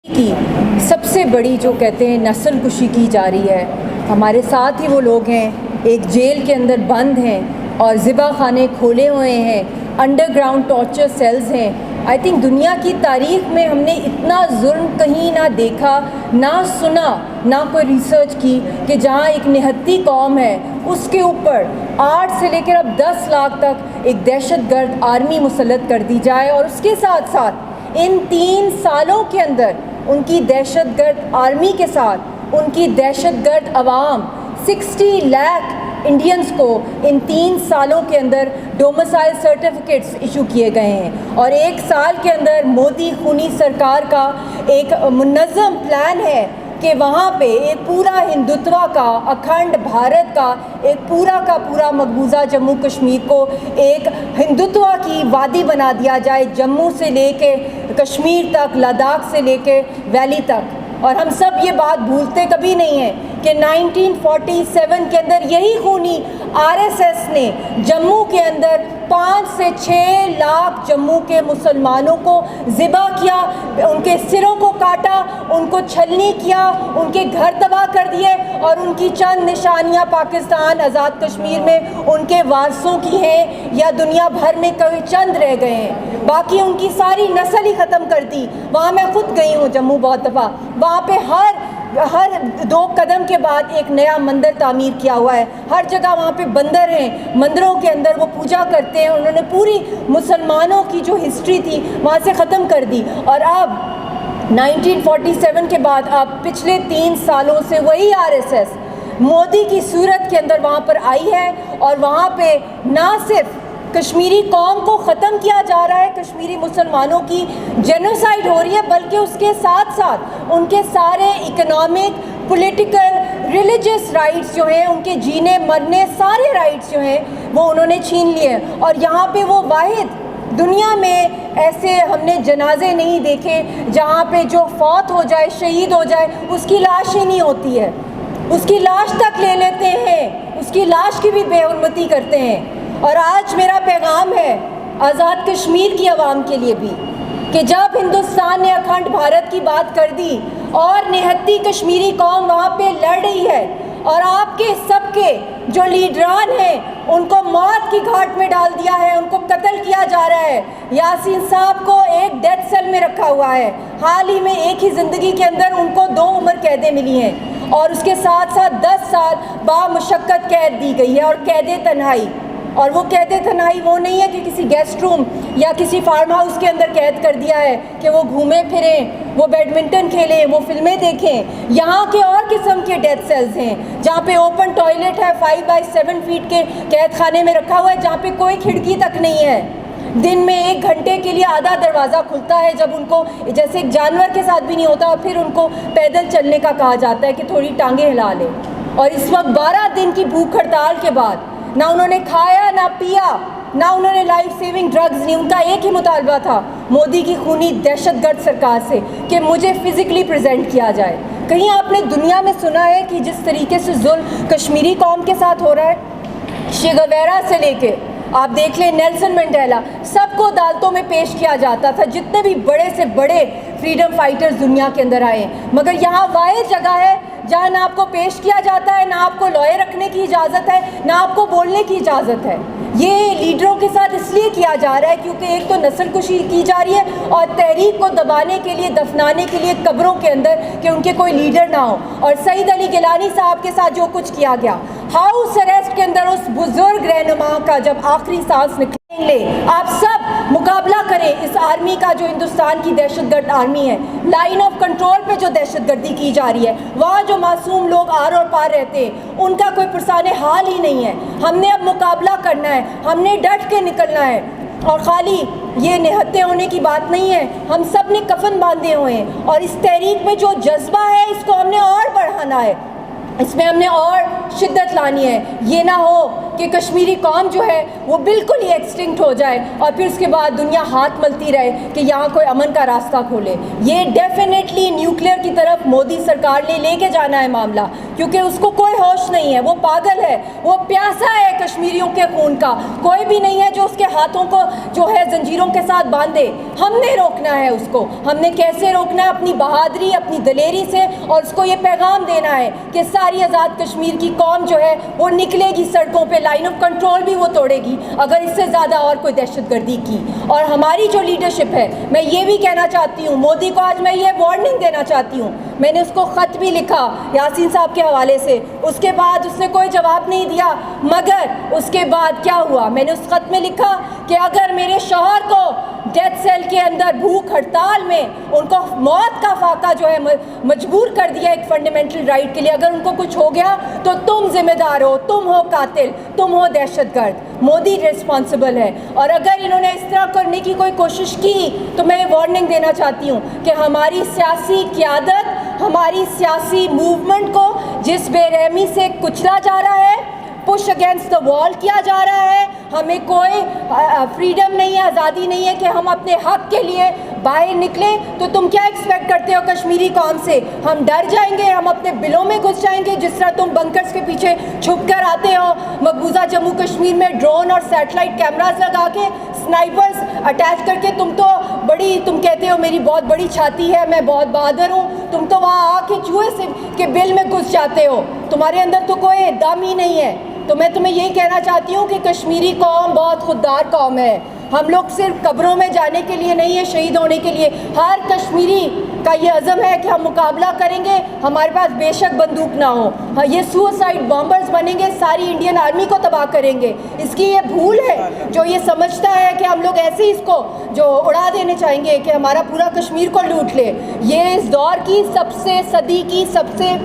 کی سب سے بڑی جو کہتے ہیں نسل کشی کی جا رہی ہے. ہمارے ساتھ ہی وہ لوگ ہیں ایک جیل کے اندر بند ہیں اور ذبح خانے کھولے ہوئے ہیں, انڈر گراؤنڈ ٹارچر سیلز ہیں. آئی تھنک دنیا کی تاریخ میں ہم نے اتنا ظلم کہیں نہ دیکھا, نہ سنا, نہ کوئی ریسرچ کی کہ جہاں ایک نہتی قوم ہے اس کے اوپر 8 سے لے کر اب 10 لاکھ تک ایک دہشت گرد آرمی مسلط کر دی جائے, اور اس کے ساتھ ساتھ ان 3 سالوں کے اندر ان کی دہشت گرد آرمی کے ساتھ ان کی دہشت گرد عوام 60 لاکھ انڈینز کو ان 3 سالوں کے اندر ڈومسائل سرٹیفکیٹس ایشو کیے گئے ہیں. اور 1 سال کے اندر مودی خونی سرکار کا ایک منظم پلان ہے کہ وہاں پہ ایک پورا ہندوتوا کا, اکھنڈ بھارت کا ایک پورا کا پورا مقبوضہ جموں کشمیر کو ایک ہندوتوا کی وادی بنا دیا جائے, جموں سے لے کے کشمیر تک, لداخ سے لے کے ویلی تک. اور ہم سب یہ بات بھولتے کبھی نہیں ہیں کہ 1947 کے اندر یہی خونی RSS نے جموں کے اندر 5 سے 6 لاکھ جموں کے مسلمانوں کو ذبح کیا, ان کے سروں کو کاٹا, ان کو چھلنی کیا, ان کے گھر تباہ کر دیے, اور ان کی چند نشانیاں پاکستان آزاد کشمیر میں ان کے وارثوں کی ہیں یا دنیا بھر میں کوئی چند رہ گئے ہیں, باقی ان کی ساری نسل ہی ختم کر دی. وہاں میں خود گئی ہوں جموں بہت دفعہ, وہاں پہ ہر 2 قدم کے بعد ایک نیا مندر تعمیر کیا ہوا ہے. ہر جگہ وہاں پہ بندر ہیں, مندروں کے اندر وہ پوجا کرتے ہیں. انہوں نے پوری مسلمانوں کی جو ہسٹری تھی وہاں سے ختم کر دی. اور اب 1947 کے بعد اب پچھلے 3 سالوں سے وہی RSS مودی کی صورت کے اندر وہاں پر آئی ہے, اور وہاں پہ نہ صرف کشمیری قوم کو ختم کیا جا رہا ہے, کشمیری مسلمانوں کی جینوسائیڈ ہو رہی ہے, بلکہ اس کے ساتھ ساتھ ان کے سارے اکنامک, پولیٹیکل, ریلیجس رائٹس جو ہیں, ان کے جینے مرنے سارے رائٹس جو ہیں وہ انہوں نے چھین لیے. اور یہاں پہ وہ واحد دنیا میں ایسے ہم نے جنازے نہیں دیکھے جہاں پہ جو فوت ہو جائے, شہید ہو جائے, اس کی لاش ہی نہیں ہوتی ہے, اس کی لاش تک لے لیتے ہیں, اس کی لاش کی بھی بے حرمتی کرتے ہیں. اور آج میرا پیغام ہے آزاد کشمیر کی عوام کے لیے بھی کہ جب ہندوستان نے اکھنڈ بھارت کی بات کر دی اور نہتی کشمیری قوم وہاں پہ لڑ رہی ہے, اور آپ کے سب کے جو لیڈران ہیں ان کو موت کی گھاٹ میں ڈال دیا ہے, ان کو قتل کیا جا رہا ہے. یاسین صاحب کو ایک ڈیتھ سیل میں رکھا ہوا ہے, حال ہی میں ایک ہی زندگی کے اندر ان کو 2 عمر قیدیں ملی ہیں, اور اس کے ساتھ ساتھ 10 سال بامشقت قید دی گئی ہے, اور قید تنہائی. اور وہ قید تنہائی وہ نہیں ہے کہ کسی گیسٹ روم یا کسی فارم ہاؤس کے اندر قید کر دیا ہے کہ وہ گھومیں پھریں, وہ بیڈمنٹن کھیلیں, وہ فلمیں دیکھیں. یہاں کے اور قسم کے ڈیتھ سیلز ہیں جہاں پہ اوپن ٹوائلٹ ہے, 5 بائی 7 فیٹ کے قید خانے میں رکھا ہوا ہے, جہاں پہ کوئی کھڑکی تک نہیں ہے. دن میں 1 گھنٹے کے لیے آدھا دروازہ کھلتا ہے, جب ان کو جیسے ایک جانور کے ساتھ بھی نہیں ہوتا, اور پھر ان کو پیدل چلنے کا کہا جاتا ہے کہ تھوڑی ٹانگیں ہلا لیں. اور اس وقت 12 دن کی بھوک ہڑتال کے بعد نہ انہوں نے کھایا, نہ پیا, نہ انہوں نے لائف سیونگ ڈرگز لی. ان کا ایک ہی مطالبہ تھا مودی کی خونی دہشت گرد سرکار سے کہ مجھے فزیکلی پریزنٹ کیا جائے. کہیں آپ نے دنیا میں سنا ہے کہ جس طریقے سے ظلم کشمیری قوم کے ساتھ ہو رہا ہے, شیگویرا سے لے کے آپ دیکھ لیں نیلسن منڈیلا, سب کو عدالتوں میں پیش کیا جاتا تھا, جتنے بھی بڑے سے بڑے فریڈم فائٹرز دنیا کے اندر آئے. مگر یہاں واحد جگہ ہے جہاں نہ آپ کو پیش کیا جاتا ہے, نہ آپ کو لائر رکھنے کی اجازت ہے, نہ آپ کو بولنے کی اجازت ہے. یہ لیڈروں کے ساتھ اس لیے کیا جا رہا ہے کیونکہ ایک تو نسل کشی کی جا رہی ہے, اور تحریک کو دبانے کے لیے, دفنانے کے لیے قبروں کے اندر کہ ان کے کوئی لیڈر نہ ہو. اور سعید علی گیلانی صاحب کے ساتھ جو کچھ کیا گیا, ہاؤس اریسٹ کے اندر اس بزرگ رہنما کا جب آخری سانس نکلیں لے, آپ سب مقابلہ کریں اس آرمی کا جو ہندوستان کی دہشت گرد آرمی ہے. لائن آف کنٹرول پہ جو دہشت گردی کی جا رہی ہے, وہاں جو معصوم لوگ آر اور پار رہتے ہیں, ان کا کوئی پرسان حال ہی نہیں ہے. ہم نے اب مقابلہ کرنا ہے, ہم نے ڈٹ کے نکلنا ہے. اور خالی یہ نہتے ہونے کی بات نہیں ہے, ہم سب نے کفن باندھے ہوئے ہیں, اور اس تحریک میں جو جذبہ ہے اس کو ہم نے اور بڑھانا ہے, اس میں ہم نے اور شدت لانی ہے. یہ نہ ہو کہ کشمیری قوم جو ہے وہ بالکل ہی ایکسٹنکٹ ہو جائے, اور پھر اس کے بعد دنیا ہاتھ ملتی رہے کہ یہاں کوئی امن کا راستہ کھولے. یہ ڈیفینیٹلی نیوکلیئر کی طرف مودی سرکار نے لے کے جانا ہے معاملہ, کیونکہ اس کو کوئی ہوش نہیں ہے, وہ پاگل ہے, وہ پیاسا ہے کشمیریوں کے خون کا. کوئی بھی نہیں ہے جو اس کے ہاتھوں کو جو ہے زنجیروں کے ساتھ باندھے. ہم نے روکنا ہے اس کو. ہم نے کیسے روکنا ہے؟ اپنی بہادری, اپنی دلیری سے, اور اس کو یہ پیغام دینا ہے کہ ساری آزاد کشمیر کی قوم جو ہے وہ نکلے گی سڑکوں پہ, لائن آف کنٹرول بھی وہ توڑے گی اگر اس سے زیادہ اور کوئی دہشت گردی کی. اور ہماری جو لیڈرشپ ہے, میں یہ بھی کہنا چاہتی ہوں, مودی کو آج میں یہ وارننگ دینا چاہتی ہوں. میں نے اس کو خط بھی لکھا یاسین صاحب کے حوالے سے, اس کے بعد اس نے کوئی جواب نہیں دیا. مگر اس کے بعد کیا ہوا؟ میں نے اس خط میں لکھا کہ اگر میرے شوہر کو ڈیتھ سیل کے اندر بھوک ہڑتال میں ان کو موت کا فاقہ جو ہے مجبور کر دیا ایک فنڈامنٹل رائٹ کے لیے, اگر ان کو کچھ ہو گیا تو تم ذمہ دار ہو, تم ہو قاتل, تم ہو دہشت گرد. مودی رسپانسبل ہے. اور اگر انہوں نے اس طرح کرنے کی کوئی کوشش کی تو میں یہ وارننگ دینا چاہتی ہوں کہ ہماری سیاسی قیادت, ہماری سیاسی موومنٹ کو جس بے رحمی سے کچلا جا رہا ہے, پش اگینسٹ دا وال کیا جا رہا ہے, ہمیں کوئی فریڈم نہیں ہے, آزادی نہیں ہے کہ ہم اپنے حق کے لیے باہر نکلیں. تو تم کیا ایکسپیکٹ کرتے ہو کشمیری قوم سے؟ ہم ڈر جائیں گے, ہم اپنے بلوں میں گھس جائیں گے جس طرح تم بنکرز کے پیچھے چھپ کر آتے ہو. مقبوضہ جموں کشمیر میں ڈرون اور سیٹلائٹ کیمراز لگا کے, سنائپرز اٹیچ کر کے, تم تو بڑی, تم کہتے ہو میری بہت بڑی چھاتی ہے, میں بہت بہادر ہوں, تم تو وہاں آ کے چوہے سے کے بل میں گھس جاتے ہو, تمہارے اندر تو کوئی دم ہی نہیں ہے. تو میں تمہیں یہی کہنا چاہتی ہوں کہ کشمیری قوم بہت خوددار قوم ہے. ہم لوگ صرف قبروں میں جانے کے لیے نہیں ہے, شہید ہونے کے لیے. ہر کشمیری کا یہ عزم ہے کہ ہم مقابلہ کریں گے, ہمارے پاس بے شک بندوق نہ ہو, یہ سوسائڈ بامبرز بنیں گے, ساری انڈین آرمی کو تباہ کریں گے. اس کی یہ بھول ہے جو یہ سمجھتا ہے کہ ہم لوگ ایسے ہی اس کو جو اڑا دینے چاہیں گے کہ ہمارا پورا کشمیر کو لوٹ لے. یہ اس دور کی سب سے, صدی کی سب سے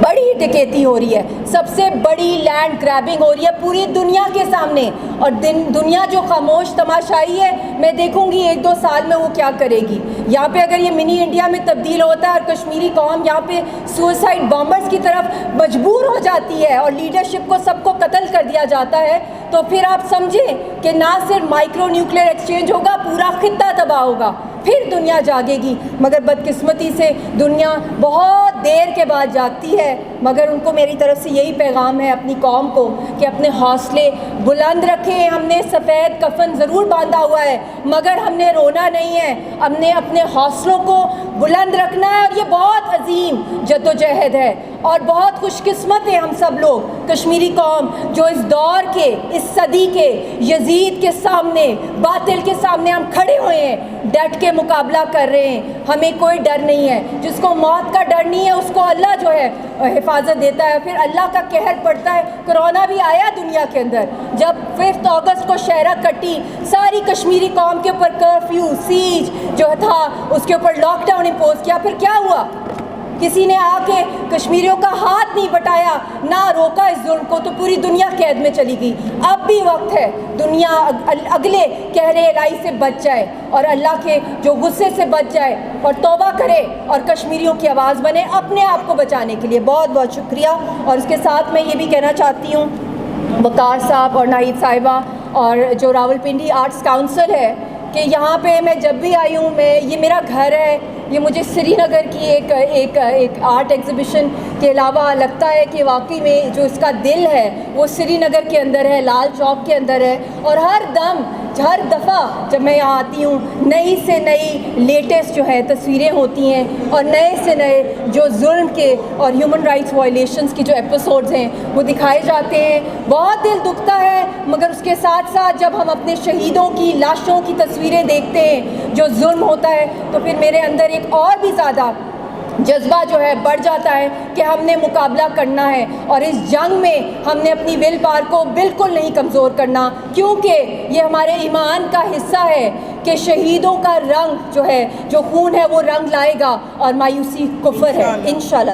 بڑی ڈکیتی ہو رہی ہے, سب سے بڑی لینڈ گریبنگ ہو رہی ہے پوری دنیا کے سامنے. اور دنیا جو خاموش تماشائی ہے, میں دیکھوں گی 1-2 سال میں وہ کیا کرے گی. یہاں پہ اگر یہ منی انڈیا میں تبدیل ہوتا ہے اور کشمیری قوم یہاں پہ سوسائڈ بامبرز کی طرف مجبور ہو جاتی ہے اور لیڈرشپ کو سب کو قتل کر دیا جاتا ہے, تو پھر آپ سمجھیں کہ نہ صرف مائکرو نیوکلیئر ایکسچینج ہوگا, پورا خطہ تباہ ہوگا, پھر دنیا جاگے گی. مگر بدقسمتی سے دنیا بہت دیر کے بعد جاگتی ہے. مگر ان کو میری طرف سے یہی پیغام ہے اپنی قوم کو کہ اپنے حوصلے بلند رکھیں. ہم نے سفید کفن ضرور باندھا ہوا ہے, مگر ہم نے رونا نہیں ہے, ہم نے اپنے حوصلوں کو بلند رکھنا ہے. اور یہ بہت عظیم جدوجہد ہے, اور بہت خوش قسمت ہیں ہم سب لوگ کشمیری قوم جو اس دور کے, اس صدی کے یزید کے سامنے, باطل کے سامنے ہم کھڑے ہوئے ہیں, ڈٹ کے مقابلہ کر رہے ہیں. ہمیں کوئی ڈر نہیں ہے. جس کو موت کا ڈر نہیں ہے اس کو اللہ جو ہے حفاظت دیتا ہے, پھر اللہ کا قہر پڑتا ہے. کرونا بھی آیا دنیا کے اندر, جب 5 اگست کو شہرہ کٹی, ساری کشمیری قوم کے اوپر کرفیو, سیج جو تھا اس کے اوپر لاک ڈاؤن امپوز کیا, پھر کیا ہوا؟ کسی نے آ کے کشمیریوں کا ہاتھ نہیں بٹایا, نہ روکا اس ظلم کو, تو پوری دنیا قید میں چلی گئی. اب بھی وقت ہے دنیا اگلے قہر الہی سے بچ جائے اور اللہ کے جو غصے سے بچ جائے اور توبہ کرے اور کشمیریوں کی آواز بنے اپنے آپ کو بچانے کے لیے. بہت بہت شکریہ. اور اس کے ساتھ میں یہ بھی کہنا چاہتی ہوں وقار صاحب اور ناہید صاحبہ اور جو راولپنڈی آرٹس کاؤنسل ہے کہ یہاں پہ میں جب بھی آئی ہوں, میں یہ میرا گھر ہے. یہ مجھے سری نگر کی ایک آرٹ ایگزیبیشن کے علاوہ لگتا ہے کہ واقعی میں جو اس کا دل ہے وہ سری نگر کے اندر ہے, لال چوک کے اندر ہے. اور ہر دفعہ جب میں یہاں آتی ہوں نئی سے نئی لیٹسٹ جو ہے تصویریں ہوتی ہیں, اور نئے سے نئے جو ظلم کے اور ہیومن رائٹس وائلیشنز کی جو ایپیسوڈز ہیں وہ دکھائے جاتے ہیں. بہت دل دکھتا ہے, مگر اس کے ساتھ ساتھ جب ہم اپنے شہیدوں کی لاشوں کی تصویریں دیکھتے ہیں جو ظلم ہوتا ہے, تو پھر میرے اندر ایک اور بھی زیادہ جذبہ جو ہے بڑھ جاتا ہے کہ ہم نے مقابلہ کرنا ہے. اور اس جنگ میں ہم نے اپنی ول پاور کو بالکل نہیں کمزور کرنا, کیونکہ یہ ہمارے ایمان کا حصہ ہے کہ شہیدوں کا رنگ جو ہے, جو خون ہے, وہ رنگ لائے گا, اور مایوسی کفر ہے انشاءاللہ.